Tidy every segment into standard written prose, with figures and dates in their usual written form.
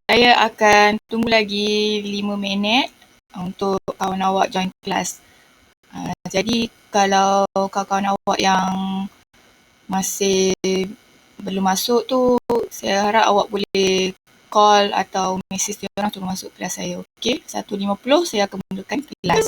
Saya akan tunggu lagi 5 minit untuk kawan awak join kelas. Jadi kalau kawan-kawan awak yang masih belum masuk tu, saya harap awak boleh call atau message dia orang untuk masuk kelas saya. Okey, 1.50 saya akan mulakan kelas.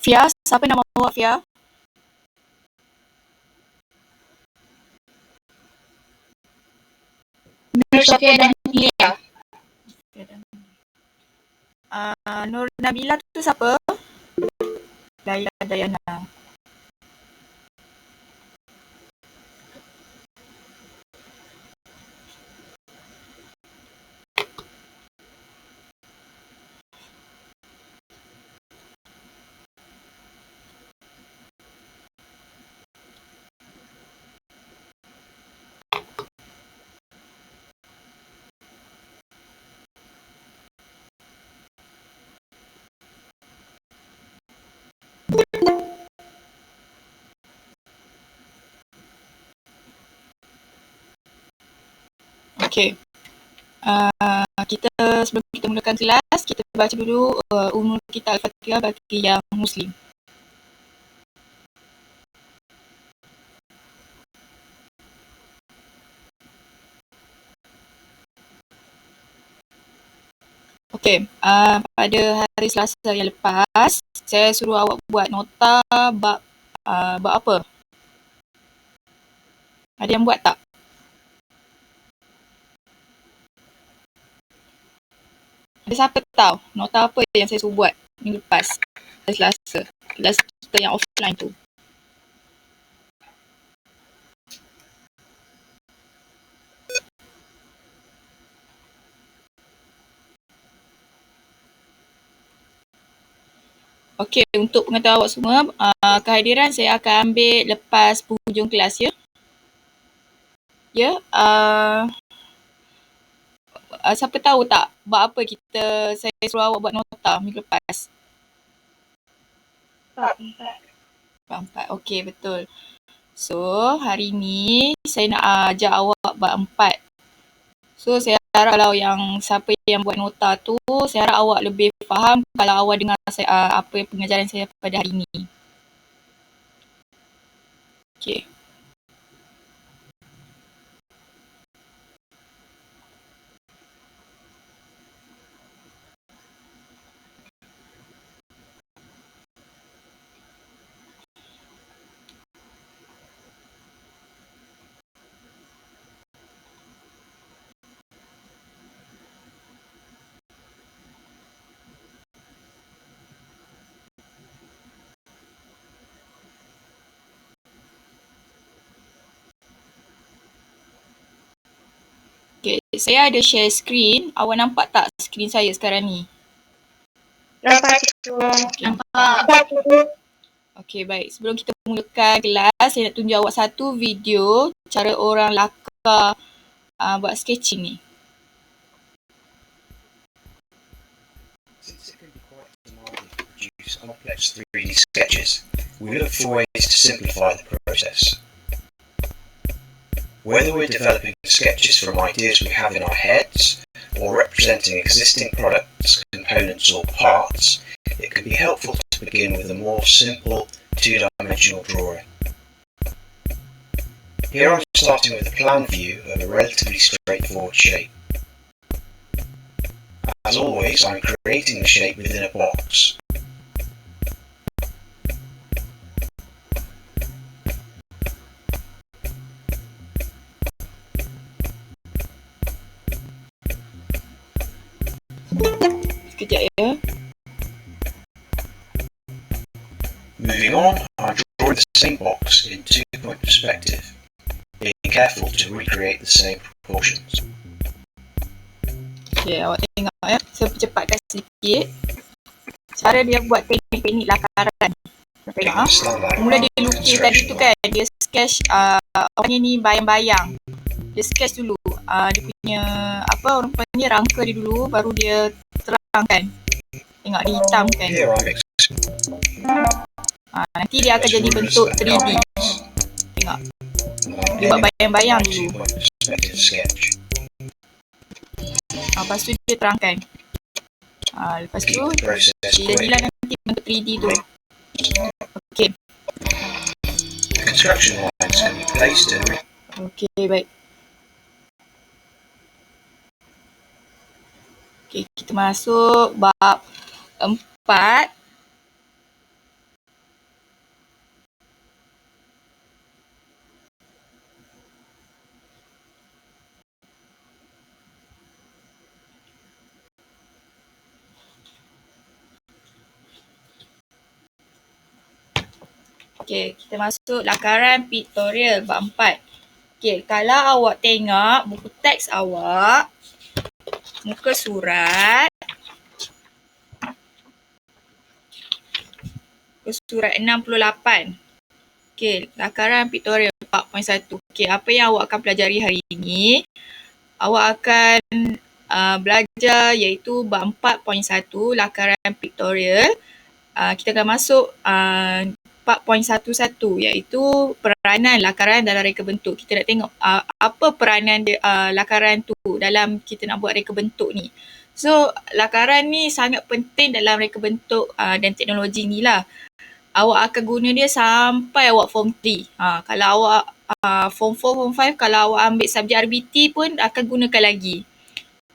Fia, siapa nama awak Fia? Nur Sofia dan Lia. Nur Nabila tu siapa? Laila Dayana. Okey. Kita sebelum kita mulakan kelas, kita baca dulu umur kita Al-Fatihah bagi yang Muslim. Okey, pada hari Selasa yang lepas, saya suruh awak buat nota bab apa? Ada yang buat tak? Ada siapa tahu nota apa yang saya suruh buat minggu lepas? Hari Selasa. Kelas kita yang offline tu. Okey, untuk pengetahuan awak semua, kehadiran saya akan ambil lepas penghujung kelas ya. Ya, siapa tahu tak bab apa saya suruh awak buat nota minggu lepas? Bab 4. Okey, betul. So, hari ni saya nak ajar awak bab 4. So, saya harap kalau siapa yang buat nota tu, saya harap awak lebih faham kalau awak dengar apa pengajaran saya pada hari ni. Okey. Okay, saya ada share screen. Awak nampak tak screen saya sekarang ni? Nampak tu. Nampak. Okey, baik. Sebelum kita mulakan kelas, saya nak tunjuk awak satu video cara orang lakar buat sketching ni. Since it can be quite demanding to produce complex 3D sketches, we look for ways to simplify the process. Whether we're developing sketches from ideas we have in our heads, or representing existing products, components or parts, it can be helpful to begin with a more simple two-dimensional drawing. Here I'm starting with a plan view of a relatively straightforward shape. As always, I'm creating the shape within a box. Sekejap ya. Moving on, I'm drawing the same box in two-point perspective, being careful to recreate the same proportions. Okay, awak tengok ya. Saya percepatkan sedikit. Cara dia buat teknik-teknik lakaran. Tengok mula dia lukis tadi tu kan. Dia sketch awalnya ni bayang-bayang. Dia sketch dulu. Dia punya orang panggil rangka dia dulu, baru dia terangkan. Tengok dia hitamkan. Nanti dia akan jadi bentuk 3D. Tengok. Dia buat bayang-bayang dulu. Lepas tu dia terangkan. Lepas tu dia jadilah nanti bentuk 3D tu. Okey. Okey, baik. Okey, kita masuk bab 4. Okey, kita masuk lakaran pictorial bab 4. Okey, kalau awak tengok buku teks awak, muka surat, surat 68. Okey, lakaran pictorial 4.1. Okey, apa yang awak akan pelajari hari ini? Awak akan belajar iaitu bab 4.1 lakaran pictorial. Kita akan masuk 4.11 iaitu peranan lakaran dalam reka bentuk. Kita nak tengok apa peranan lakaran tu dalam kita nak buat reka bentuk ni. So, lakaran ni sangat penting dalam reka bentuk dan teknologi ni lah. Awak akan guna dia sampai awak form 3. Kalau awak form 4, form 5, kalau awak ambil subjek RBT pun akan gunakan lagi.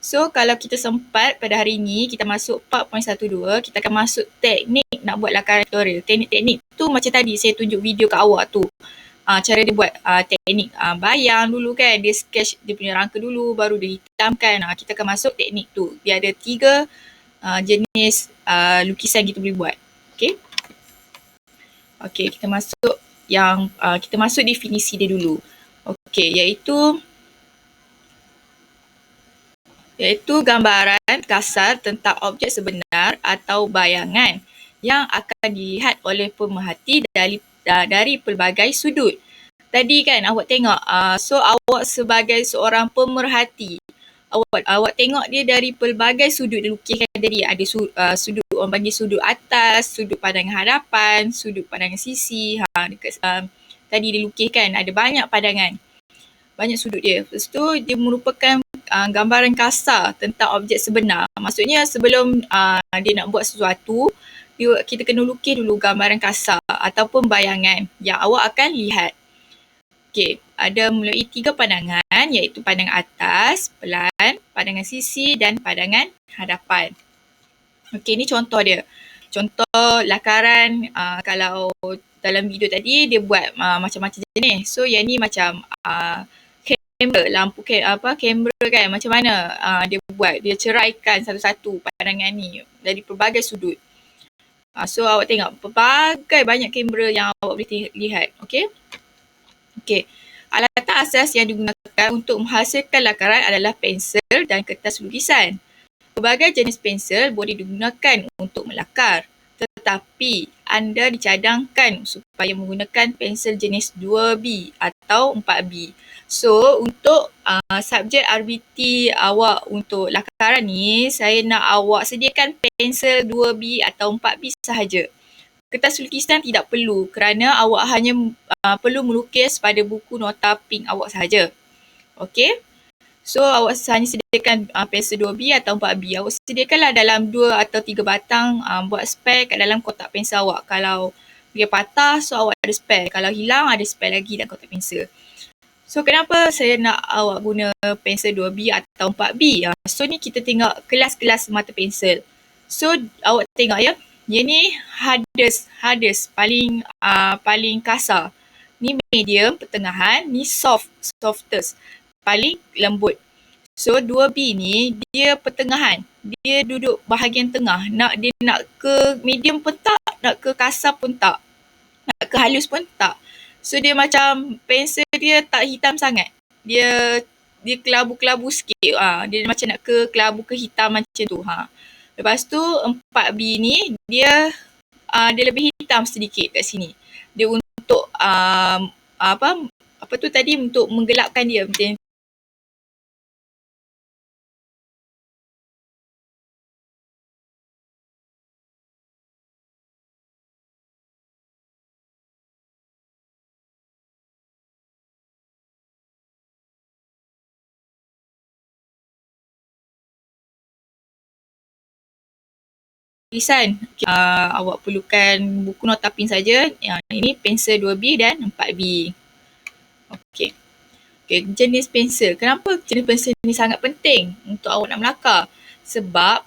So, kalau kita sempat pada hari ini, kita masuk 4.12, kita akan masuk teknik nak buat lakaran pictorial. Teknik-teknik tu macam tadi saya tunjuk video kat awak tu. Cara dia buat teknik bayang dulu kan, dia sketch dia punya rangka dulu, baru dia hitamkan. Kita akan masuk teknik tu. Dia ada 3 jenis lukisan kita boleh buat. Okay. Okey, kita masuk kita masuk definisi dia dulu. Okey, iaitu gambaran kasar tentang objek sebenar atau bayangan yang akan dilihat oleh pemerhati dari pelbagai sudut. Tadi kan awak tengok, so awak sebagai seorang pemerhati, awak tengok dia dari pelbagai sudut dia lukiskan tadi. Ada sudut, orang panggil sudut atas, sudut pandangan hadapan, sudut pandangan sisi. Tadi dia lukiskan ada banyak pandangan, banyak sudut dia. Lepas tu dia merupakan gambaran kasar tentang objek sebenar. Maksudnya sebelum dia nak buat sesuatu, kita kena lukis dulu gambaran kasar ataupun bayangan yang awak akan lihat. Okey, ada mulai 3 pandangan iaitu pandangan atas, pelan, pandangan sisi dan pandangan hadapan. Okey, ni contoh dia. Contoh lakaran kalau dalam video tadi dia buat macam-macam jenis. So yang ni macam kamera, lampu kamera kan, macam mana dia buat, dia ceraikan satu-satu pandangan ni dari pelbagai sudut. So awak tengok pelbagai banyak kamera yang awak boleh lihat. Okey. Alatan asas yang digunakan untuk menghasilkan lakaran adalah pensel dan kertas lukisan. Pelbagai jenis pensel boleh digunakan untuk melakar, tetapi anda dicadangkan supaya menggunakan pensel jenis 2B atau 4B. So, untuk subjek RBT awak untuk lakaran ni, saya nak awak sediakan pensel 2B atau 4B sahaja. Kertas lukisan tidak perlu kerana awak hanya perlu melukis pada buku nota pink awak sahaja. Okey? So, awak hanya sediakan pensel 2B atau 4B. Awak sediakanlah dalam 2 atau 3 batang buat spare kat dalam kotak pensel awak. Kalau dia patah, so awak ada spare. Kalau hilang, ada spare lagi dalam kotak pensel. So, kenapa saya nak awak guna pensel 2B atau 4B? So, ni kita tengok kelas-kelas mata pensel. So, awak tengok ya. Yang ni hardest paling kasar. Ni medium, pertengahan. Ni softest, paling lembut. So 2B ni dia pertengahan. Dia duduk bahagian tengah. Dia nak ke medium pun tak, nak ke kasar pun tak, nak ke halus pun tak. So dia macam pensel dia tak hitam sangat. Dia kelabu-kelabu sikit. Dia macam nak ke kelabu ke hitam macam tu. Lepas tu 4B ni dia lebih hitam sedikit kat sini. Dia untuk apa tu tadi, untuk menggelapkan dia. Tulisan. Awak perlukan buku nota pink saja. Ini pensel 2B dan 4B. Okey, jenis pensel. Kenapa jenis pensel ni sangat penting untuk awak nak melakar? Sebab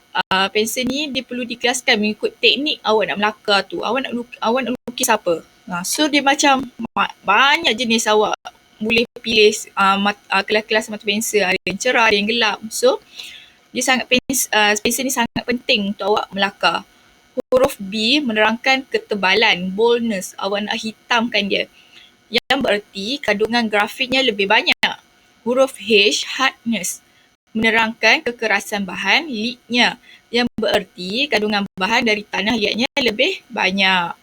pensel ni dia perlu dikelaskan mengikut teknik awak nak melakar tu. Awak nak lukis apa? So dia macam banyak jenis awak boleh pilih kelas-kelas mata pensel. Ada yang cerah, ada yang gelap. So dia pensel ni sangat penting untuk awak melakar. huruf B menerangkan ketebalan, boldness, awak nak hitamkan dia. Yang bererti kandungan grafiknya lebih banyak. Huruf H, hardness, menerangkan kekerasan bahan, liatnya, yang bererti kandungan bahan dari tanah liatnya lebih banyak.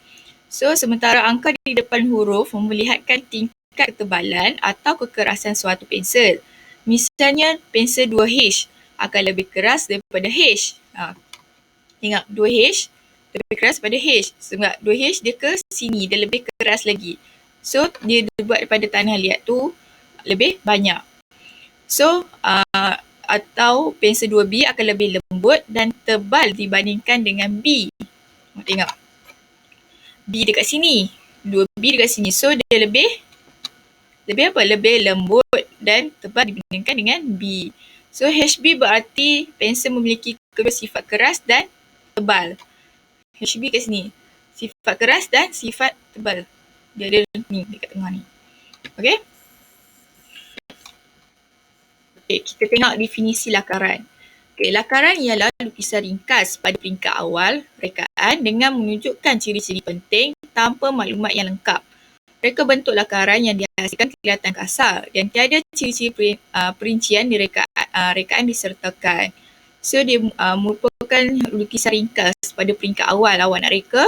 So, sementara angka di depan huruf memperlihatkan tingkat ketebalan atau kekerasan suatu pensel. Misalnya, pensel 2H akan lebih keras daripada H. Tengok, 2H lebih keras daripada H. Sebab 2H dia ke sini, dia lebih keras lagi. So, dia dibuat daripada tanah liat tu lebih banyak. So, atau pensel 2B akan lebih lembut dan tebal dibandingkan dengan B. Tengok. B dekat sini. 2B dekat sini. So, dia lebih apa? Lebih lembut dan tebal dibandingkan dengan B. So, HB berarti pensel memiliki kedua sifat keras dan tebal. HB kat sini. Sifat keras dan sifat tebal. Dia ada ni dekat tengah ni. Okey? Okey, kita tengok definisi lakaran. Okey, lakaran ialah lukisan ringkas pada peringkat awal rekaan dengan menunjukkan ciri-ciri penting tanpa maklumat yang lengkap. Reka bentuk lakaran yang dihasilkan kelihatan kasar dan tiada ciri-ciri perincian di rekaan disertakan. So, dia merupakan lukisan ringkas pada peringkat awal awak nak reka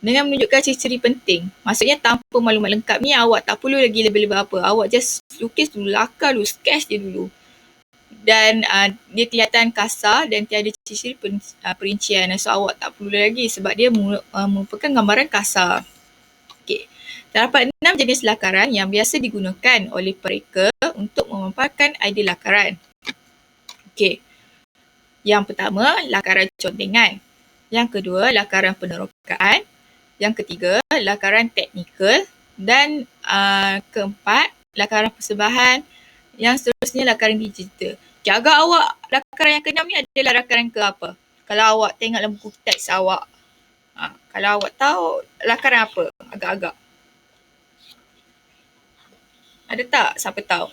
dengan menunjukkan ciri-ciri penting. Maksudnya tanpa maklumat lengkap ni awak tak perlu lagi lebih-lebih apa. Awak just lukis dulu, lakar dulu, sketch dia dulu. Dan dia kelihatan kasar dan tiada ciri-ciri perincian. So, awak tak perlu lagi sebab dia merupakan gambaran kasar. Okay. Terdapat 6 jenis lakaran yang biasa digunakan oleh pereka untuk memaparkan idea lakaran. Okey. Yang pertama, lakaran contengan. Yang kedua, lakaran penerokaan. Yang ketiga, lakaran teknikal. Dan keempat, lakaran persembahan. Yang seterusnya, lakaran digital. Okay, agak awak, lakaran yang keenam ni adalah lakaran ke apa? Kalau awak tengok dalam buku teks awak. Kalau awak tahu, lakaran apa? Agak-agak. Ada tak? Siapa tahu?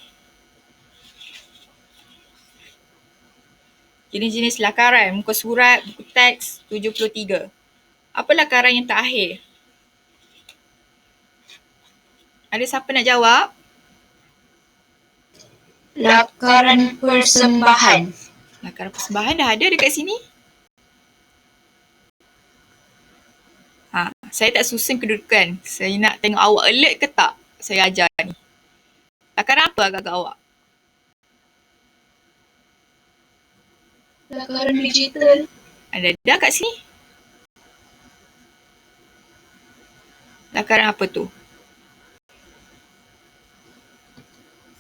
Jenis-jenis lakaran, muka surat, buku teks 73. Apa lakaran yang terakhir? Ada siapa nak jawab? Lakaran persembahan. Lakaran persembahan dah ada dekat sini. Saya tak susun kedudukan. Saya nak tengok awak alert ke tak saya ajar ni. Lakaran apa agak-agak awak? Lakaran digital. Ada kat sini. Lakaran apa tu?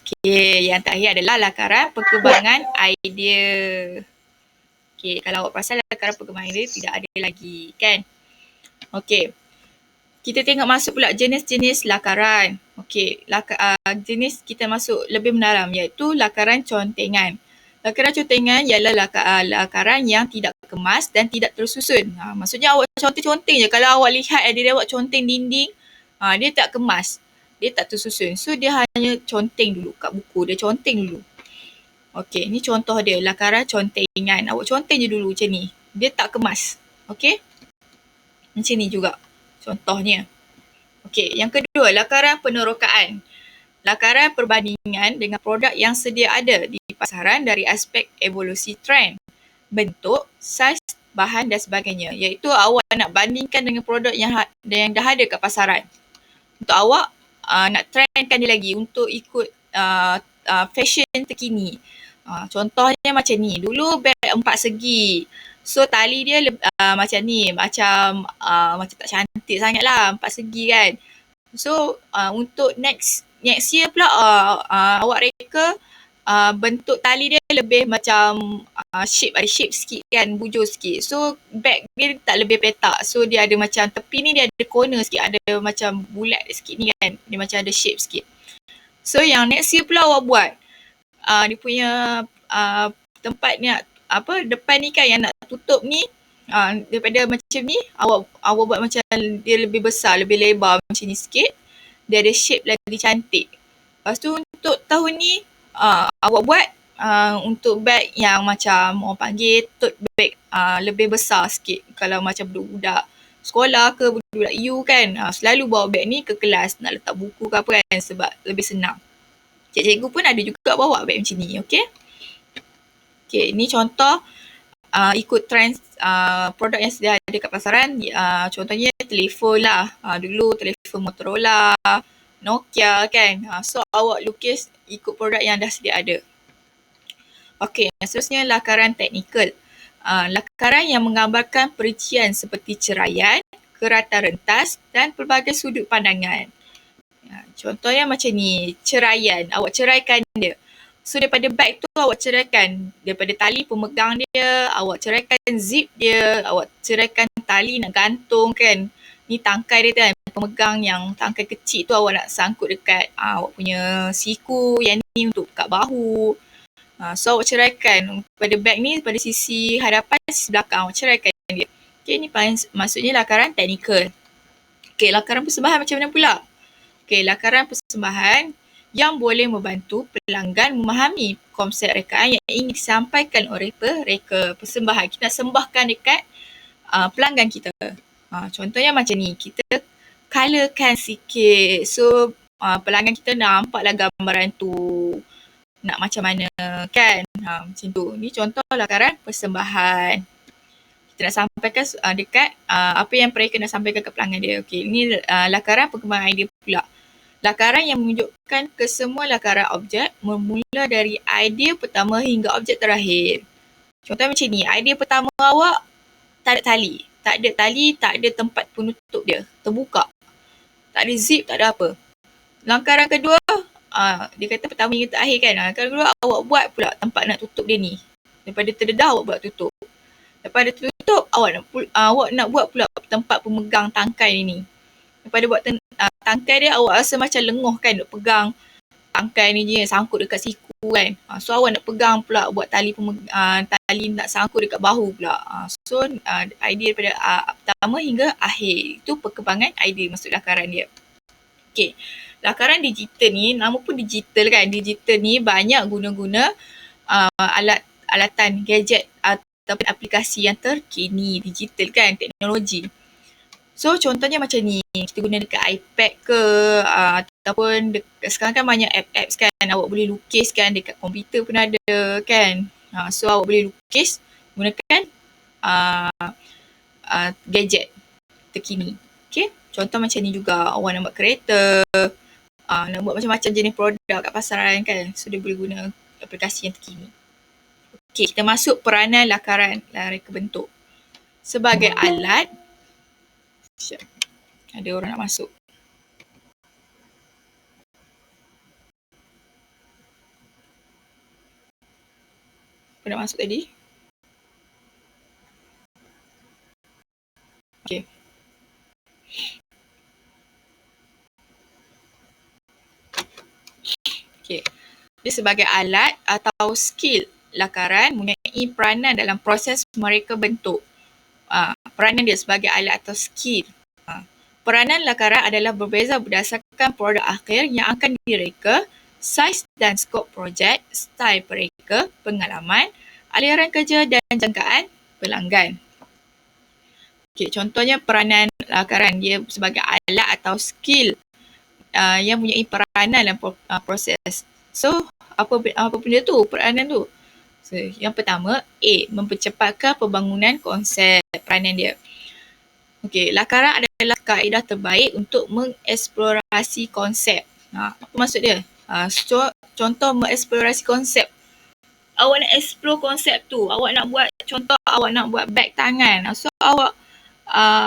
Okey, yang terakhir adalah lakaran perkembangan idea. Okey, kalau awak perasan lakaran perkembangan idea tidak ada lagi, kan? Okey. Kita tengok masuk pula jenis-jenis lakaran. Okey, jenis kita masuk lebih mendalam iaitu lakaran contengan. Lakaran contengan ialah lakaran yang tidak kemas dan tidak tersusun. Maksudnya awak conteng-conteng je. Kalau awak lihat diri awak conteng dinding, dia tak kemas. Dia tak tersusun. So, dia hanya conteng dulu kat buku. Dia conteng dulu. Okey, ni contoh dia. Lakaran contengan. Awak conteng je dulu macam ni. Dia tak kemas. Okey? Macam ni juga contohnya. Okey, yang kedua, lakaran penerokaan. Lakaran perbandingan dengan produk yang sedia ada di pasaran dari aspek evolusi trend, bentuk, saiz, bahan dan sebagainya. Iaitu awak nak bandingkan dengan produk yang dah ada kat pasaran. Untuk awak nak trendkan dia lagi untuk ikut fashion terkini. Contohnya macam ni. Dulu beg 4 segi. So tali dia macam ni. Macam tak cantik sangat lah. 4 segi kan. So untuk next year pula awak reka bentuk tali dia lebih macam ada shape sikit kan, bujur sikit. So bag dia tak lebih petak. So dia ada macam tepi ni dia ada corner sikit, ada macam bulat sikit ni kan. Dia macam ada shape sikit. So yang next year pula awak buat dia punya tempat ni depan ni kan yang nak tutup ni daripada macam ni awak buat macam dia lebih besar, lebih lebar macam ni sikit. Dia ada shape lagi cantik. Lepas tu untuk tahun ni awak buat untuk beg yang macam orang panggil tote bag lebih besar sikit. Kalau macam budak-budak sekolah ke budak-budak U kan, selalu bawa beg ni ke kelas nak letak buku ke apa kan, sebab lebih senang. Cikgu pun ada juga bawa beg macam ni, okey. Okey, ni contoh ikut trend produk yang sedia ada kat pasaran. Contohnya telefon lah. Dulu telefon Motorola, Nokia kan. So awak lukis ikut produk yang dah sedia ada. Okey, seterusnya lakaran teknikal. Lakaran yang menggambarkan perincian seperti ceraian, keratan rentas dan pelbagai sudut pandangan. Contohnya macam ni, ceraian. Awak ceraikan dia. So daripada beg tu awak ceraikan daripada tali pemegang dia, awak ceraikan zip dia, awak ceraikan tali nak gantung kan. Ni tangkai dia kan, pemegang yang tangkai kecil tu awak nak sangkut dekat awak punya siku, yang ni untuk kat bahu. So awak ceraikan pada beg ni, pada sisi hadapan, sisi belakang awak ceraikan dia. Okay, ni maksudnya lakaran teknikal. Okay, lakaran persembahan macam mana pula? Okay, lakaran persembahan yang boleh membantu pelanggan memahami konsep rekaan yang ingin disampaikan oleh pereka persembahan. Kita nak sembahkan dekat pelanggan kita. Contohnya macam ni, kita colourkan sikit. So pelanggan kita nampaklah gambaran tu nak macam mana kan. Macam tu. Ni contoh lakaran persembahan. Kita nak sampaikan dekat apa yang mereka nak sampaikan ke pelanggan dia. Okay, ni lakaran perkembangan idea pula. Lakaran yang menunjukkan kesemua lakaran objek bermula dari idea pertama hingga objek terakhir. Contoh macam ni, idea pertama awak tak ada tali. Tak ada tali, tak ada tempat penutup dia. Terbuka. Tak ada zip, tak ada apa. Lakaran kedua, dia kata pertama hingga terakhir kan. Lakaran kedua, awak buat pula tempat nak tutup dia ni. Daripada terdedah, awak buat tutup. Lepas dia tutup, awak nak buat pula tempat pemegang tangkai ni. Daripada buat tangkai dia, awak rasa macam lengoh kan nak pegang tangkai ni je, sangkut dekat siku kan. So awak nak pegang pula, buat tali tali nak sangkut dekat bahu pula. So idea daripada pertama hingga akhir. Itu perkembangan idea, maksud lakaran dia. Okay. Lakaran digital ni, nama pun digital kan. Digital ni banyak guna-guna alatan, gadget ataupun aplikasi yang terkini. Digital kan, teknologi. So contohnya macam ni, kita guna dekat iPad ke ataupun sekarang kan banyak apps kan, awak boleh lukis kan, dekat komputer pun ada kan. So awak boleh lukis gunakan gadget terkini. Okay, contoh macam ni juga, awak nak buat kereta, nak buat macam-macam jenis produk kat pasaran kan, so dia boleh guna aplikasi yang terkini. Okay, kita masuk peranan lakaran reka bentuk. Sebagai alat, ada orang nak masuk. Apa nak masuk tadi? Okay. Okay. Dia sebagai alat atau skill lakaran mempunyai peranan dalam proses mereka bentuk. Peranan dia sebagai alat atau skill. Peranan lakaran adalah berbeza berdasarkan produk akhir yang akan direka, saiz dan skop projek, style pereka, pengalaman, aliran kerja dan jangkaan pelanggan. Okay, contohnya peranan lakaran, dia sebagai alat atau skill yang mempunyai peranan dalam proses. So, apa benda tu, peranan tu? So, yang pertama, A, mempercepatkan pembangunan konsep, peranan dia. Okey, lakaran adalah kaedah terbaik untuk mengeksplorasi konsep. Apa maksud dia? Contoh mengeksplorasi konsep. Awak nak explore konsep tu, awak nak buat, contoh awak nak buat beg tangan. So awak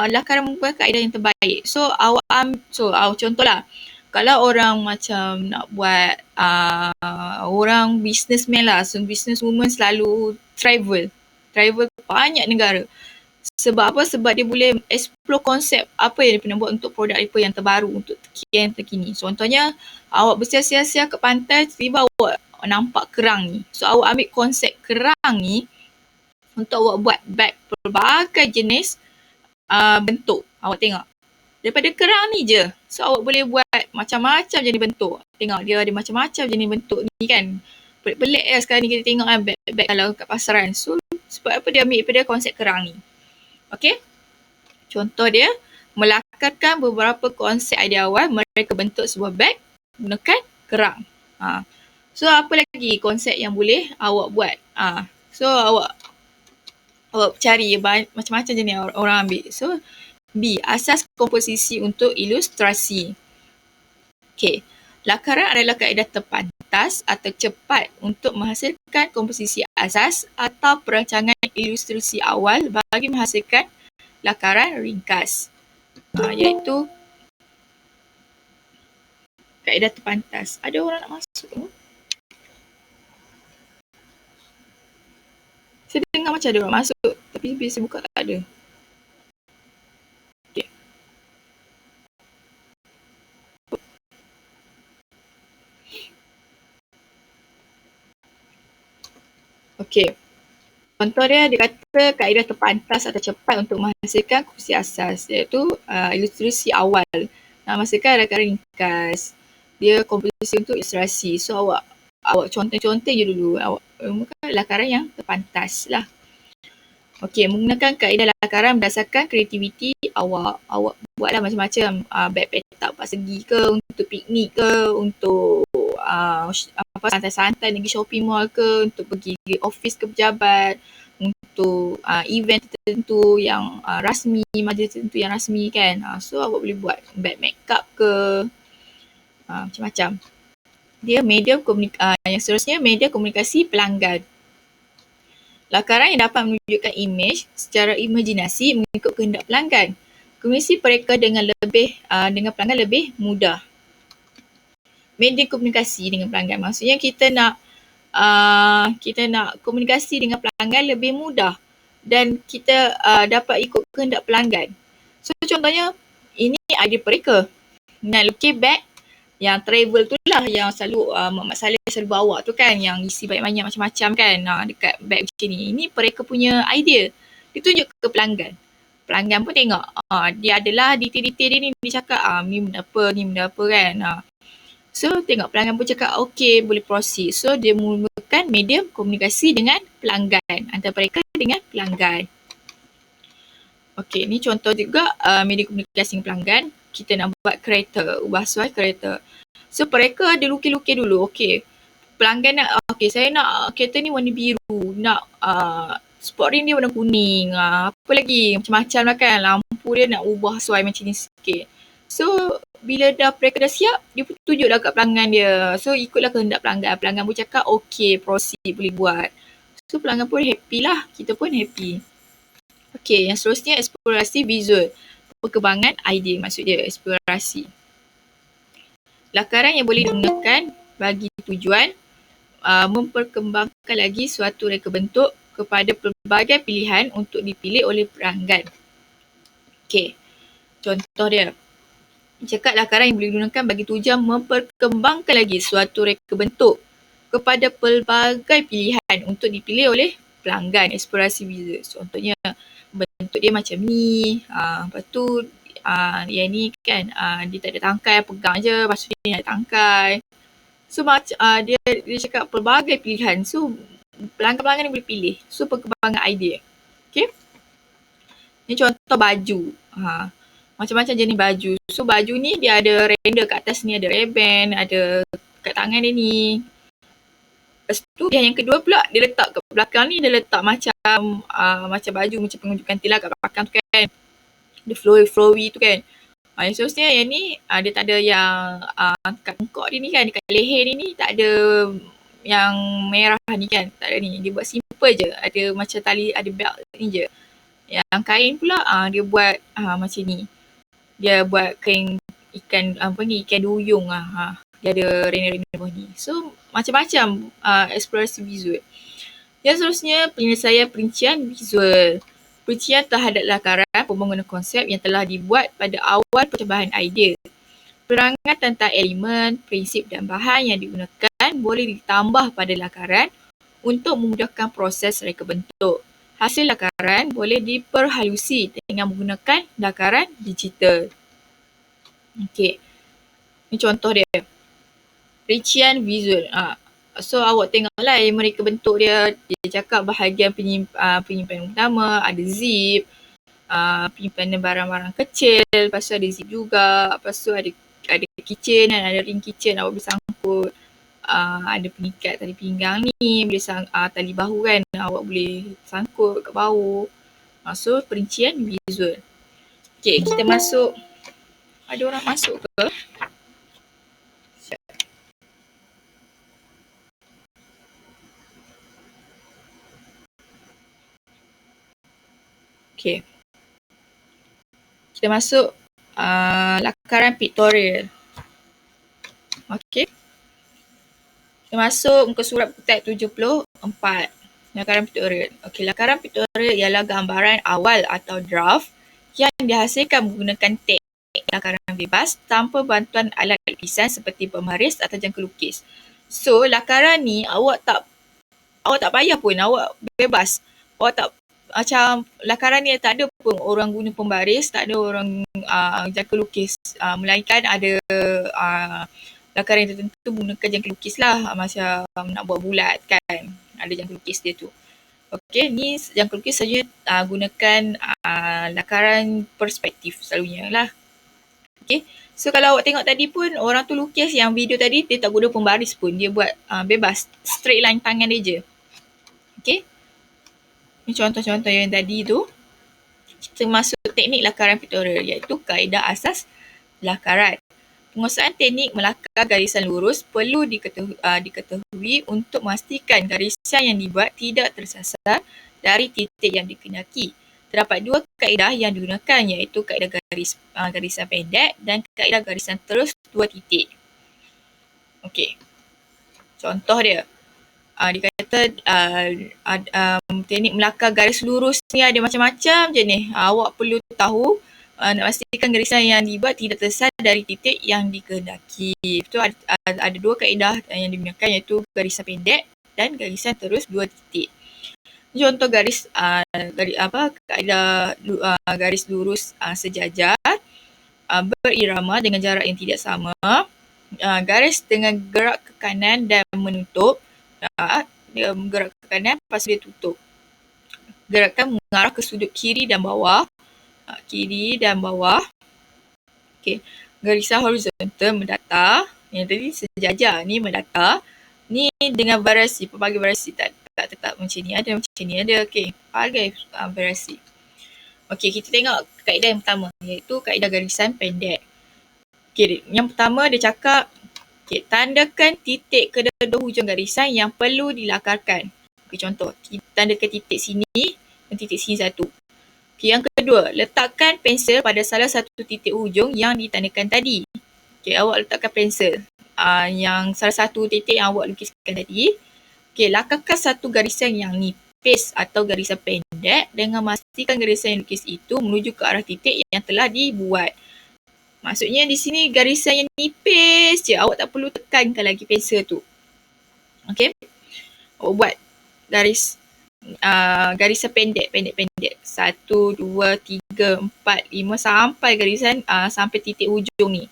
lakaran merupakan kaedah yang terbaik. So awak contohlah, kalau orang macam nak buat orang businessman lah, so businesswoman selalu travel banyak negara. Sebab apa? Sebab dia boleh explore konsep apa yang dia pernah buat untuk produk apa yang terbaru, untuk yang terkini. Contohnya, awak bersiar-siar ke pantai, tiba-tiba awak nampak kerang ni. So awak ambil konsep kerang ni untuk awak buat beg pelbagai jenis bentuk. Awak tengok. Daripada kerang ni je. So awak boleh buat macam-macam jenis bentuk. Tengok dia ada macam-macam jenis bentuk ni kan. pelik-pelik lah sekarang ni kita tengok kan beg-beg kalau kat pasaran. So sebab apa dia ambil daripada konsep kerang ni. Okay. Contoh dia, melakarkan beberapa konsep idea awal, mereka bentuk sebuah beg menggunakan kerang. So apa lagi konsep yang boleh awak buat? So awak cari macam-macam jenis orang ambil. So B, asas komposisi untuk ilustrasi. Okay. Lakaran adalah kaedah terpantas atau cepat untuk menghasilkan komposisi asas atau perancangan ilustrasi awal bagi menghasilkan lakaran ringkas. Iaitu kaedah terpantas. Ada orang nak masuk tu? Saya dengar macam ada orang masuk, tapi bila saya buka tak ada. Okay. Okay. Contoh dia kata kaedah terpantas atau cepat untuk menghasilkan komposisi asas, iaitu ilustrasi awal. Nak menghasilkan lakaran ringkas. Dia komposisi untuk ilustrasi. So awak contoh-contoh je dulu. Awak menggunakan lakaran yang terpantas lah. Okey, menggunakan kaedah lakaran berdasarkan kreativiti awak. Awak buatlah macam-macam. Beg petak 4 segi ke, untuk piknik ke, untuk santai-santai pergi shopping mall ke, untuk pergi office ke pejabat, untuk event tertentu yang rasmi, majlis tertentu yang rasmi kan. So awak boleh buat beg makeup ke, macam-macam. Dia medium yang seterusnya, media komunikasi pelanggan. Lakaran yang dapat menunjukkan imej secara imajinasi mengikut kehendak pelanggan. Komunikasi mereka dengan pelanggan lebih mudah. Media komunikasi dengan pelanggan, maksudnya kita nak komunikasi dengan pelanggan lebih mudah dan kita dapat ikut kehendak pelanggan. So contohnya, ini idea mereka nak lukis beg yang travel tu lah, yang selalu Mak Saleh selalu bawa tu kan, yang isi banyak-banyak macam-macam kan dekat beg macam ni. Ini mereka punya idea, ditunjuk ke pelanggan. Pelanggan pun tengok, dia adalah detail-detail dia ni, dia cakap ni benda apa kan. So tengok pelanggan pun cakap okey, boleh proceed. So dia menggunakan medium komunikasi dengan pelanggan, antara mereka dengan pelanggan. Okey, ni contoh juga medium komunikasi dengan pelanggan. Kita nak buat kereta, ubah suai kereta. So mereka ada lukis-lukis dulu. Okey, pelanggan nak, saya nak kereta ni warna biru, nak sport ring dia warna kuning, apa lagi, macam-macam lah kan. Lampu dia nak ubah suai macam ni sikit. So bila mereka dah siap, dia pun tunjuklah kat pelanggan dia. So ikutlah kehendak pelanggan. Pelanggan pun cakap okey, proceed, boleh buat. So pelanggan pun happy lah, kita pun happy. Okey, yang seterusnya eksplorasi visual. Perkembangan idea, maksud dia eksplorasi. Lakaran yang boleh digunakan bagi tujuan memperkembangkan lagi suatu reka bentuk kepada pelbagai pilihan untuk dipilih oleh pelanggan. Okey, contoh dia. Cakap lakaran yang boleh digunakan bagi tujuan memperkembangkan lagi suatu reka bentuk kepada pelbagai pilihan untuk dipilih oleh pelanggan. Eksplorasi visual. Contohnya, bentuk dia macam ni, lepas tu yang ni kan dia tak ada tangkai, pegang je, lepas tu dia ada tangkai. So dia cakap pelbagai pilihan. So pelanggan-pelanggan ni boleh pilih. So perkembangan idea. Okay. Ni contoh baju. Macam-macam jenis baju. So baju ni dia ada render kat atas ni, ada rairband, ada kat tangan dia ni. Lepas tu yang kedua pula, dia letak kat belakang ni, dia letak macam baju, macam pengunjuk kantil lah kat belakang tu kan. Dia flowy tu kan. Yang seterusnya yang ni, dia tak ada yang kat tengkok dia ni kan, dekat leher dia ni tak ada yang merah ni kan, tak ada ni. Dia buat simple je, ada macam tali, ada belt ni je. Yang kain pula, dia buat macam ni. Dia buat kain ikan duyung lah. Dia ada rena-rena bawah ni. So macam-macam eksplorasi visual. Yang seterusnya, penyelesaian perincian visual. Perincian terhadap lakaran pembangunan konsep yang telah dibuat pada awal percambahan idea. Penerangan tentang elemen, prinsip dan bahan yang digunakan boleh ditambah pada lakaran untuk memudahkan proses reka bentuk. Hasil lakaran boleh diperhalusi dengan menggunakan lakaran digital. Okey, ini contoh dia. Perincian visual. So awak tengoklah yang mereka bentuk dia. Dia cakap bahagian penyimpanan utama, ada zip, penyimpanan barang-barang kecil, lepas tu ada zip juga, lepas tu ada kitchen dan ada ring kitchen awak boleh sangkut. Ada pengikat tali pinggang ni, boleh tali bahu kan, awak boleh sangkut kat bahu. So perincian visual. Okay, kita masuk. Ada orang masuk ke? Okay. Kita masuk lakaran pictorial. Okay. Kita masuk muka surat tab 74. Lakaran pictorial. Okay, lakaran pictorial ialah gambaran awal atau draft yang dihasilkan menggunakan teknik lakaran bebas tanpa bantuan alat lukisan seperti pembaris atau jangka lukis. So, lakaran ni awak tak payah pun, awak bebas. Awak tak, macam lakaran ni tak ada pun orang guna pembaris, tak ada orang jangka lukis. Melainkan ada lakaran yang tertentu menggunakan jangka lukis lah. Macam nak buat bulat kan, ada jangka lukis dia tu. Okey, ni jangka lukis saja gunakan lakaran perspektif selalunya lah. Okey, so kalau awak tengok tadi pun orang tu lukis yang video tadi, dia tak guna pembaris pun, dia buat bebas, straight line tangan dia je. Okey, ni contoh-contoh yang tadi tu. Kita masuk teknik lakaran pictorial iaitu kaedah asas lakaran. Penguasaan teknik melakar garisan lurus perlu diketahui untuk memastikan garisan yang dibuat tidak tersasar dari titik yang dikehendaki. Terdapat dua kaedah yang digunakan iaitu kaedah garisan pendek dan kaedah garisan terus dua titik. Okey, contoh dia. Dia kata teknik melakar garis lurus ni ada macam-macam je ni. Awak perlu tahu nak pastikan garisan yang dibuat tidak tersasar dari titik yang dikehendaki. Itu ada dua kaedah yang digunakan iaitu garisan pendek dan garisan terus dua titik. Contoh kaedah garis lurus sejajar berirama dengan jarak yang tidak sama. Garis dengan gerak ke kanan dan menutup. Dia bergerak ke kanan, lepas dia tutup. Gerakan mengarah ke sudut kiri dan bawah. Kiri dan bawah. Okay. Garisan horizontal mendatar. Yang tadi sejajar, ni mendatar. Ni dengan variasi, pelbagai variasi, tak tetap macam ni ada, macam ni ada. Okay, pelbagai variasi. Okay, kita tengok kaedah yang pertama, iaitu kaedah garisan pendek. Okay, yang pertama dia cakap, okay, tandakan titik kedua hujung garisan yang perlu dilakarkan. Okay, contoh, tandakan titik sini dan titik sini satu. Okay, yang kedua, letakkan pensel pada salah satu titik hujung yang ditandakan tadi. Okay, awak letakkan pensel yang salah satu titik yang awak lukiskan tadi. Okay, lakarkan satu garisan yang nipis atau garisan pendek dengan memastikan garisan yang lukis itu menuju ke arah titik yang telah dibuat. Maksudnya di sini garisan yang nipis je, awak tak perlu tekankan lagi pensel tu. Okey. Awak buat garisan pendek. 1, 2, 3, 4, 5 sampai garisan sampai titik hujung ni.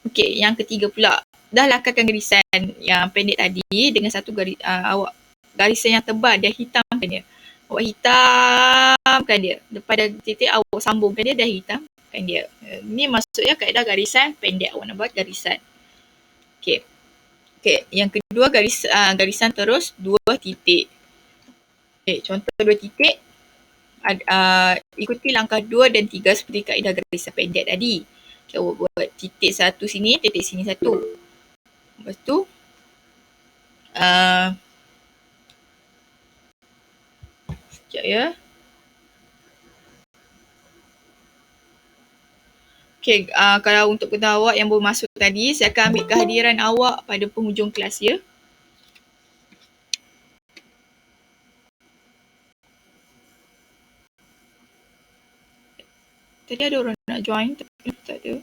Okey, yang ketiga pula. Dah lakarkan garisan yang pendek tadi dengan satu awak garisan yang tebal, dia hitamkan dia. Awak hitamkan dia. Daripada titik awak sambungkan dia, dah hitam. Dia. Ni maksudnya kaedah garisan pendek. Awak nak buat garisan. Okey. Okey, yang kedua garisan terus dua titik. Okey, contoh dua titik. Ikuti langkah 2 dan 3 seperti kaedah garisan pendek tadi. Okay, awak buat titik satu sini, titik sini satu. Lepas tu sekejap ya. Okay, kalau untuk pengetahuan awak yang baru masuk tadi, saya akan ambil kehadiran awak pada penghujung kelas ya. Tadi ada orang nak join tapi tak ada.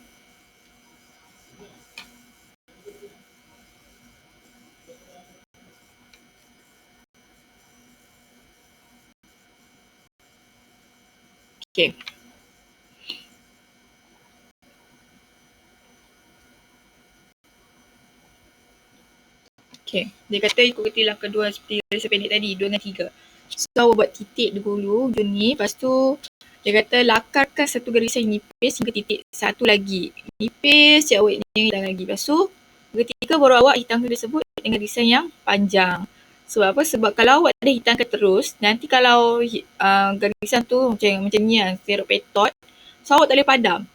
Okay. Okay, dia kata ikuti langkah 2 seperti garis pendek tadi, 2 dengan 3. So, awak buat titik dulu macam ni. Lepas tu, dia kata lakarkan satu garisan nipis hingga titik satu lagi. Nipis je awak hitam lagi. Lepas tu, ketika baru awak hitamkan tersebut dengan garisan yang panjang. Sebab apa? Sebab kalau awak dah hitamkan terus, nanti kalau garisan tu macam ni lah, serok petot, so awak tak boleh padam.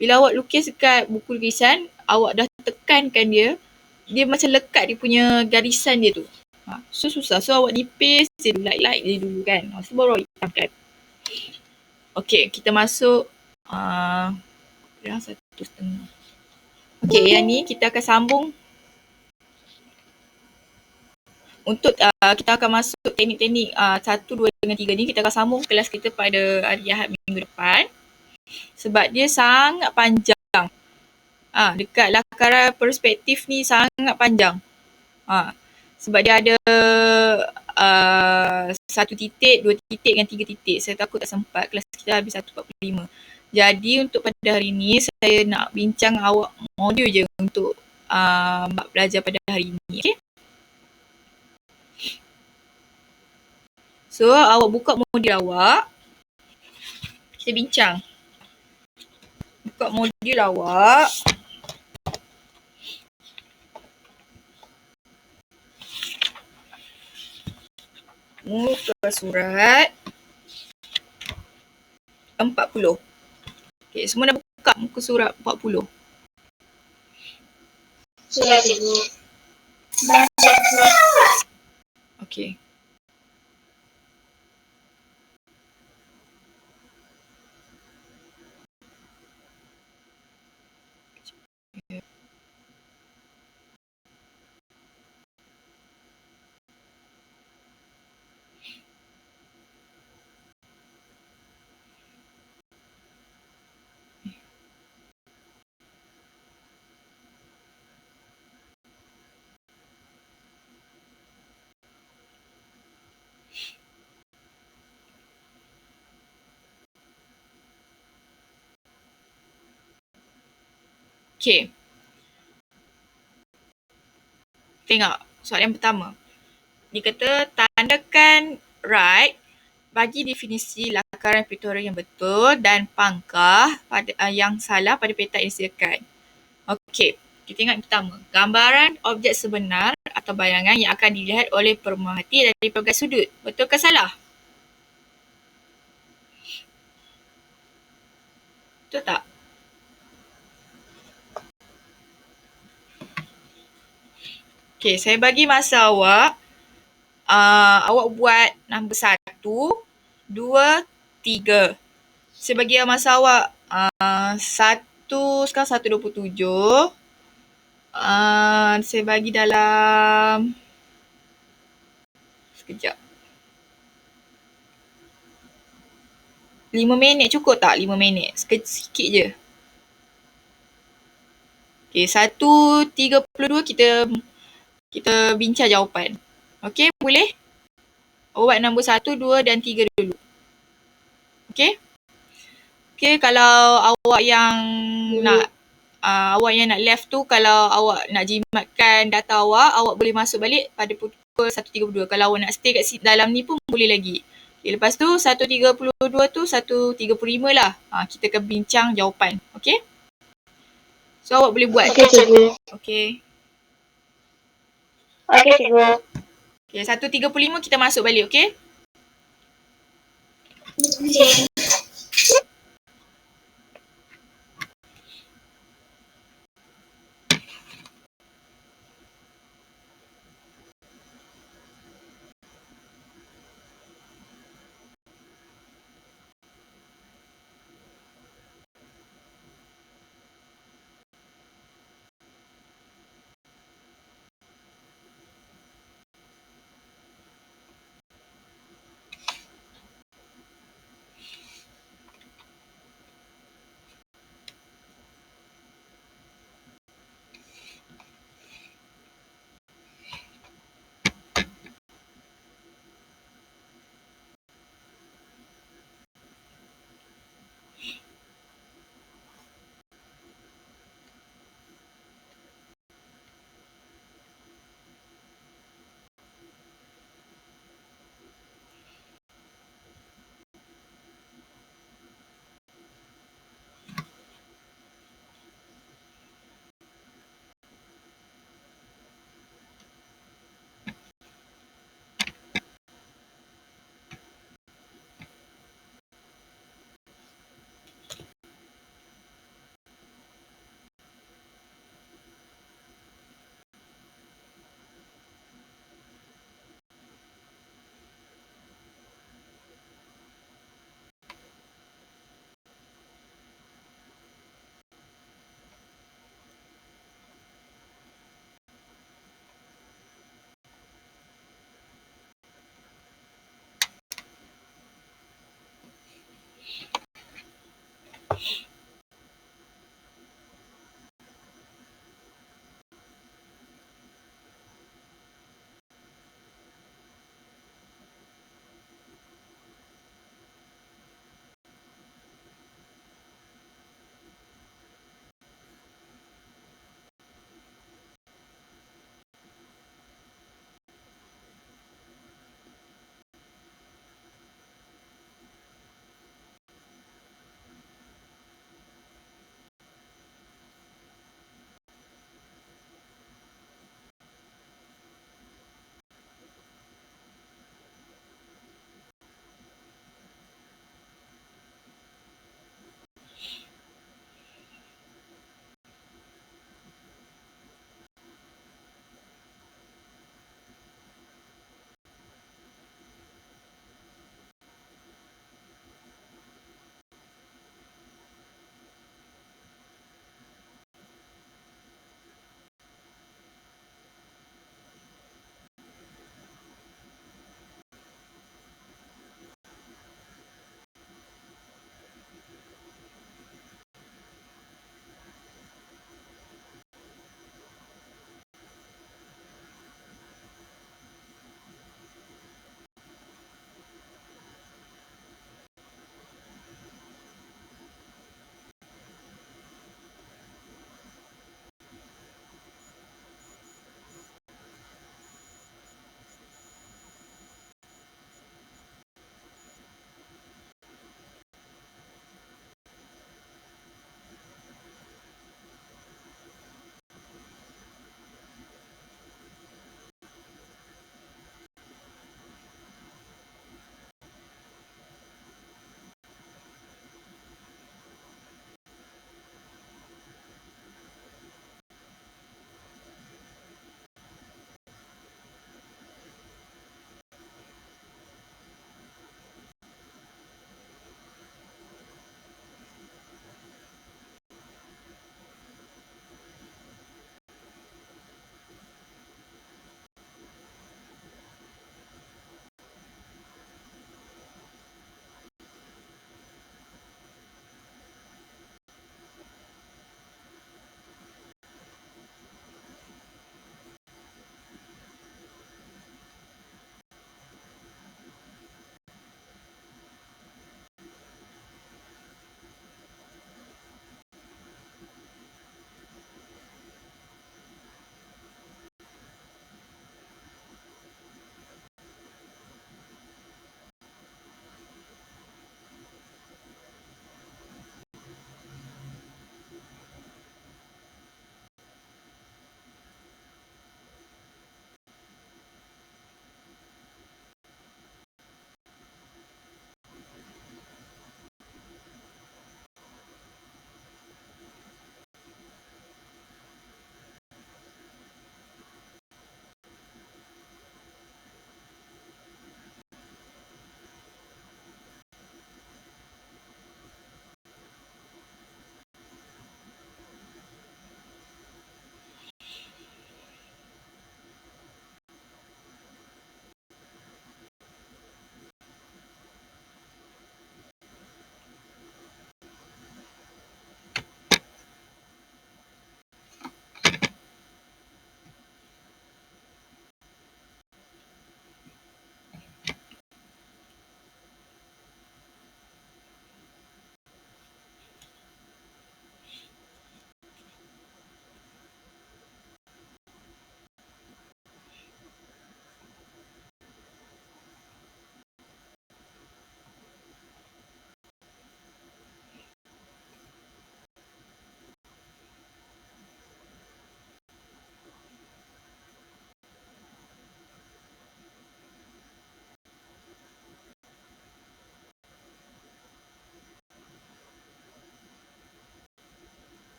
Bila awak lukis dekat buku lukisan, awak dah tekankan dia, dia macam lekat dia punya garisan dia tu. So susah. So awak nipis je dulu, light je dulu kan. Lepas tu baru awak hitamkan. Okay, kita masuk yang 1.5. Okay, yang ni kita akan sambung. Untuk kita akan masuk teknik-teknik 1, 2 dengan 3 ni, kita akan sambung kelas kita pada hari Ahad minggu depan. Sebab dia sangat panjang. Dekat lakaran perspektif ni sangat panjang. Sebab dia ada 1 titik, 2 titik dengan 3 titik. Saya takut tak sempat. Kelas kita habis 1.45. Jadi untuk pada hari ni, saya nak bincang awak modul je untuk belajar pada hari ni. Okay? So, awak buka modul awak. Kita bincang. Buka modul awak. Muka surat 40. Okay, semua dah buka muka surat 40. Sudah cikgu. Okay. Okay. Tengok soalan yang pertama. Dia kata tandakan right bagi definisi lakaran pictorial yang betul dan pangkah pada yang salah pada peta yang disediakan. Okey, kita tengok yang pertama. Gambaran objek sebenar atau bayangan yang akan dilihat oleh pemerhati dari pelbagai sudut. Betul ke salah? Betul tak? Okey, saya bagi masa awak. Awak buat nombor 1, 2, 3. Saya bagi masa awak 1, sekarang 1.27. Saya bagi dalam sekejap. 5 minit cukup tak? 5 minit. Sikit je. Okay, 1.32 kita bincang jawapan. Okay, boleh? Awak nombor 1, 2 dan 3 dulu. Okay? Okay, kalau awak yang nak left tu, kalau awak nak jimatkan data awak boleh masuk balik pada pukul 1.32. Kalau awak nak stay kat dalam ni pun boleh lagi. Okay, lepas tu 1.32 tu 1.35 lah. Kita akan bincang jawapan. Okay? So awak boleh buat. Okey cikgu. Okay. Okey cikgu. Okay, 1.35 kita masuk balik, okay? Okey.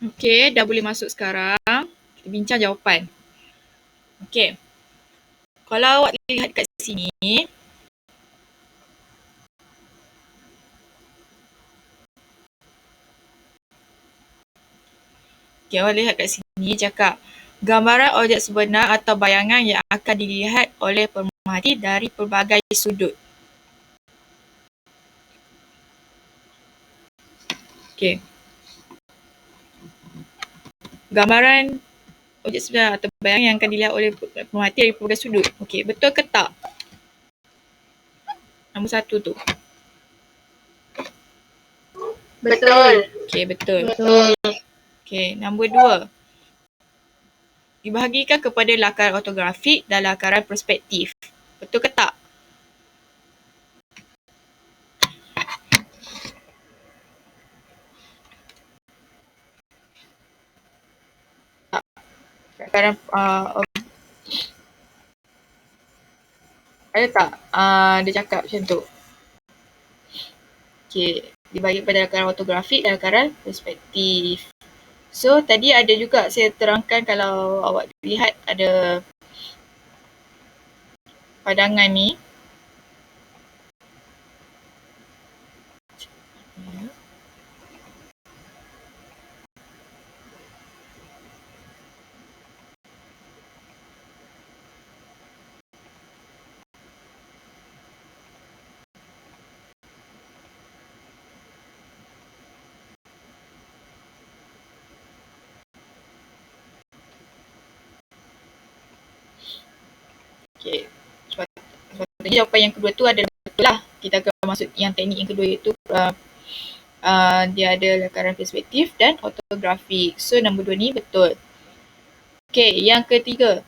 Okey, dah boleh masuk sekarang. Kita bincang jawapan. Okey. Kalau awak lihat kat sini, awak lihat kat sini cakap gambaran objek sebenar atau bayangan yang akan dilihat oleh pemerhati dari pelbagai sudut. Okey. Gambaran objek sebenar atau bayangan yang akan dilihat oleh pemerhati dari pelbagai sudut. Okey, betul ke tak? Nombor 1 tu. Betul. Okey, betul. Betul. Okey, nombor 2. Dibahagikan kepada lakaran ortografik dan lakaran perspektif. Betul ke tak? Lakaran ada tak dia cakap macam tu? Okey, dibagi pada lakaran ortografik dan lakaran perspektif. So, tadi ada juga saya terangkan kalau awak lihat ada padangan ni. Okey, sepatutnya jawapan yang kedua tu adalah betul lah. Kita akan masuk yang teknik yang kedua iaitu dia ada lakaran perspektif dan ortografik. So, nombor 2 ni betul. Okey, yang ketiga.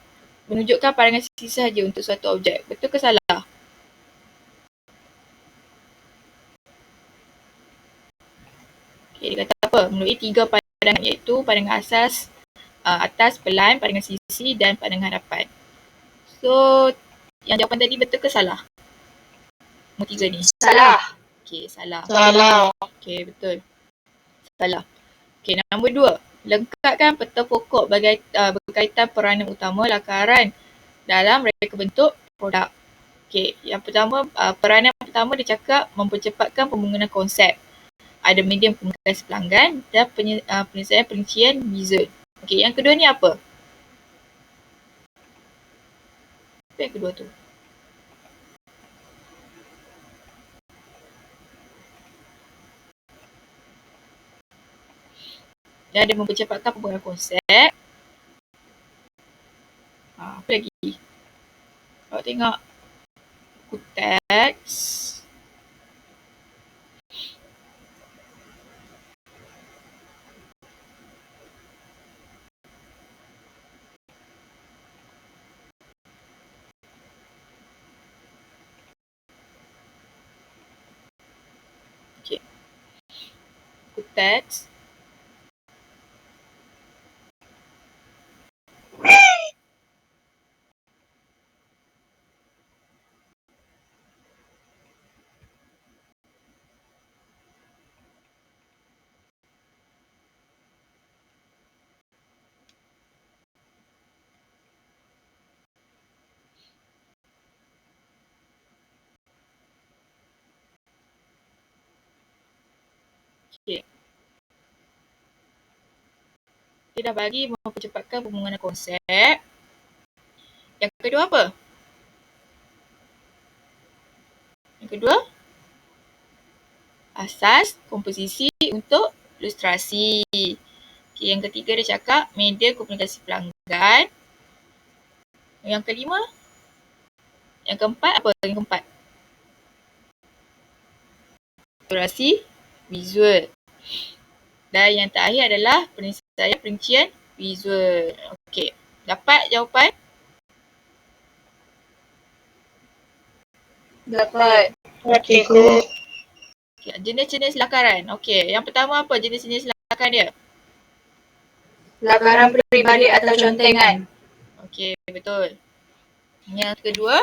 Menunjukkan pandangan sisi sahaja untuk suatu objek. Betul ke salah? Okey, dia kata apa? Melalui 3 pandangan iaitu pandangan asas, atas, pelan, pandangan sisi dan pandangan hadapan. So, yang jawapan tadi betul ke salah? Nombor 3 ni. Salah. Okey, salah. Salah. Okey, betul. Salah. Okey, nombor 2. Lengkapkan peta pokok berkaitan peranan utama lakaran dalam reka bentuk produk. Okey, yang pertama, peranan pertama dia cakap mempercepatkan pembangunan konsep. Ada medium komunikasi pelanggan dan penyelesaian perincian visual. Okey, yang kedua ni apa? Apa yang kedua tu? Dia ada mempercepatkan pembangunan konsep. Apa lagi? Awak tengok buku teks. Okey. Buku teks. Okey. Dia dah bagi mempercepatkan pembangunan konsep. Yang kedua apa? Yang kedua, asas komposisi untuk ilustrasi. Okay, yang ketiga dia cakap media komunikasi pelanggan. Yang kelima, yang keempat apa? Yang keempat, ilustrasi visual. Dan yang terakhir adalah penyelesaian perincian visual. Okey, dapat jawapan? Dapat. Cikgu. Okay, jenis-jenis lakaran. Okey, yang pertama apa jenis-jenis lakaran dia? Lakaran peribadi atau contengan. Okey, betul. Yang kedua,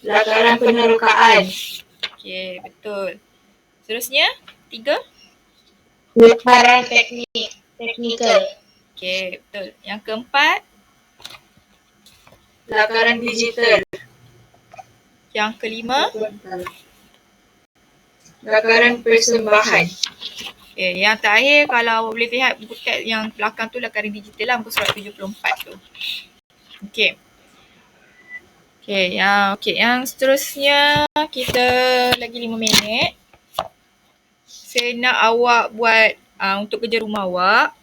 Lakaran penerokaan. okey, betul. Seterusnya, 3. Pelbaran teknikal. Okey, betul. Yang keempat, Lakaran digital. yang kelima. Lakaran persembahan. Okay, yang terakhir kalau awak boleh lihat buku teks yang belakang tu lakaran digital lah, muka surat 74 tu. Okey. Yang seterusnya kita lagi 5 minit. Saya nak awak buat untuk kerja rumah awak.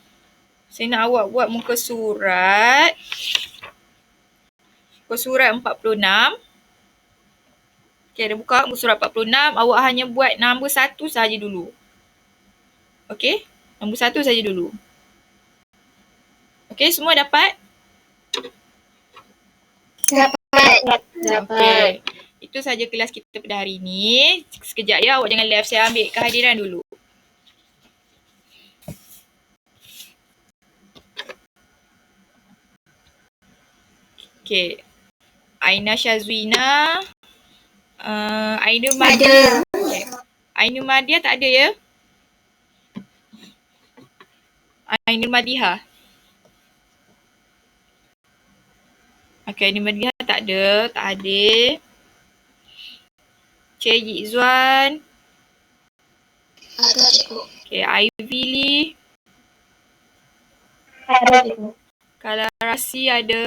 Saya nak awak buat muka surat. Muka surat 46. Okey, dah buka muka surat 46. Awak hanya buat nombor 1 saja dulu. Okey? Nombor 1 saja dulu. Okey, semua dapat? Dapat. Okey. Itu saja kelas kita pada hari ini. Sekejap ya, awak jangan left. Saya ambil kehadiran dulu. Okey. Aina Syazwina. Aina Madia. Okay. Aina Madia tak ada ya? Aina Madiha. Okey, Aina Madiha tak ada. Tak hadir. Cik Yizwan. Ada cikgu. Okey, Ivy Lee. Ada cikgu. Kalarasi ada.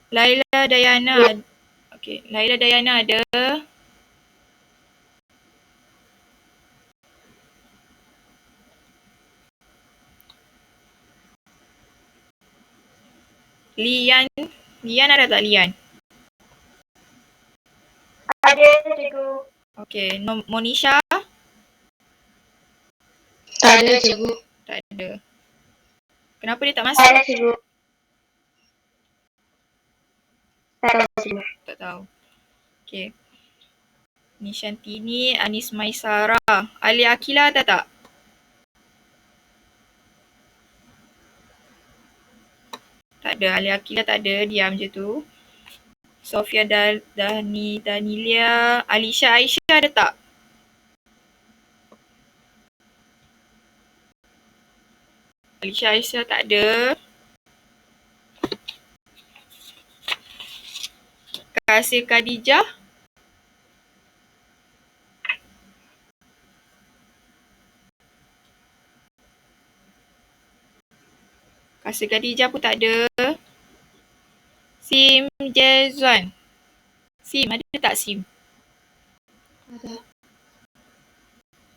Laila Dayana. Okey, Laila Dayana ada. Lian. Lian ada tak Lian? Ada cikgu. Okey, Monisha Tak ada cikgu. tak ada. Kenapa dia tak masuk? Ada cikgu. Tak ada cikgu. Tak tahu. Okey. Nishantini, Anis Maisara. Ali Akila ada tak? Tak ada. Ali Akila tak ada. Diam je tu. Sofia Danilia. Alisha Aisyah ada tak? Alisha Aisyah tak ada. Kasih Khadijah. Kasih Khadijah pun tak ada. Sim Jezwan. Sim, ada tak Sim? Ada.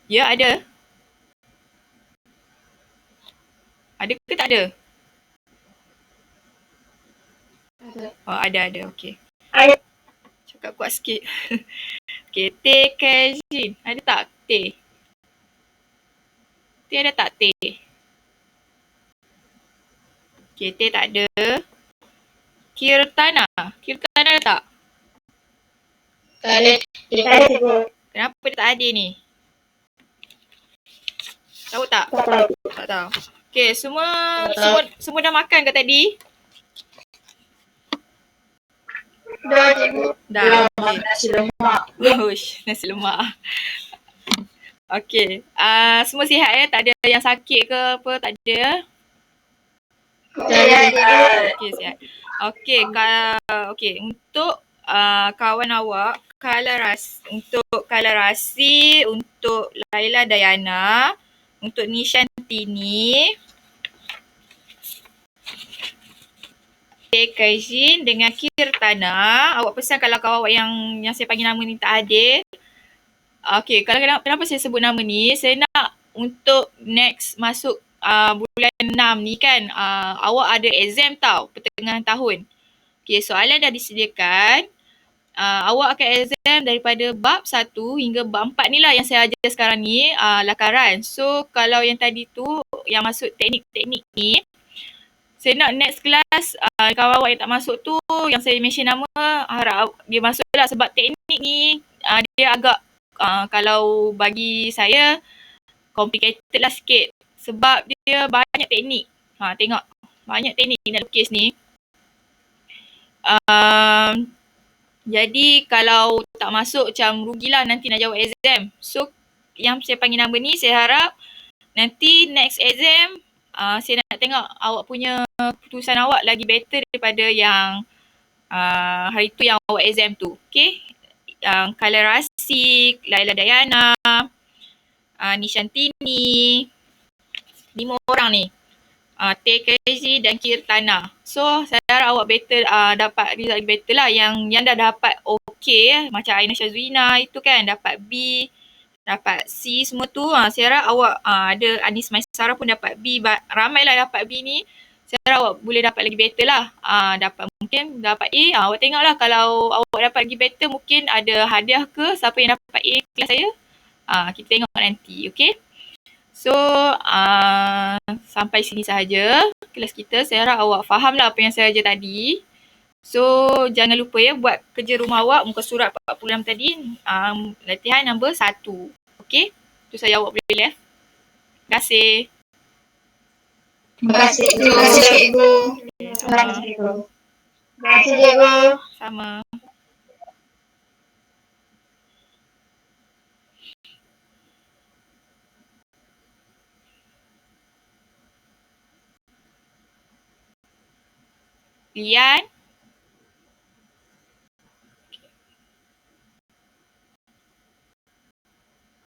Ya, ada. Ada ke tak ada? Ada. Oh, ada. Okey. Ada. Cakap kuat sikit. Okey, Teh Kajin. Ada tak Teh? Teh ada tak Teh? Okey, Teh tak ada. Kirtana. Kirtana ada tak? Tak ada. Tak ada cikgu. Kenapa dia tak hadir ni? Tahu tak? Tak tahu. Tak tahu. Okey, semua Tak tahu. semua dah makan ke tadi? Dah cikgu. Dah. Makan Okey. nasi lemak. Uish, nasi lemak. Okey. Semua sihat ya? Tak ada yang sakit ke apa? Tak ada? Okey, sihat. Okey, okey, untuk kawan awak, untuk Kalarasi, untuk Laila Dayana, untuk Nishantini, Teh Kaijin dengan Kirtana, awak pesan kalau kawan awak yang saya panggil nama ni tak hadir. Okey, kenapa saya sebut nama ni? Saya nak untuk next masuk bulan 6 ni kan, awak ada exam tau, pertengahan tahun. Okey, soalan dah disediakan. Awak akan exam daripada bab 1 hingga bab 4 ni lah yang saya ajar sekarang ni, lakaran. So, kalau yang tadi tu, yang masuk teknik-teknik ni, saya nak next class, kawan awak yang tak masuk tu, yang saya mention nama, harap dia masuk lah sebab teknik ni, dia agak, kalau bagi saya, complicated lah sikit. Sebab dia banyak teknik. Tengok, banyak teknik nak lukis ni. Jadi kalau tak masuk macam rugilah nanti nak jawab exam. So yang saya panggil nama ni, saya harap nanti next exam saya nak tengok awak punya keputusan awak lagi better daripada yang hari tu yang awak exam tu. Okay? Yang Kala Rasik, Laila Dayana, Nishantini, 5 orang ni. TKZ dan Kirtana. So, saya harap awak better dapat result lagi better lah. Yang dah dapat okay macam Aina Syazwina itu kan dapat B, dapat C semua tu. Saya harap awak ada Anis Maisara pun dapat B. Ramailah dapat B ni. Saya harap awak boleh dapat lagi better lah. Mungkin dapat A. Awak tengoklah kalau awak dapat lagi better mungkin ada hadiah ke siapa yang dapat A kelas saya. Kita tengok nanti. Okay? So, sampai sini sahaja kelas kita. Saya harap awak faham lah apa yang saya ajar tadi. So, jangan lupa ya buat kerja rumah awak muka surat 46 tadi. Latihan nombor 1. Okay? Tu saja awak boleh left. Terima kasih. Terima kasih cikgu. Terima kasih cikgu. Terima kasih cikgu. Sama. Lian.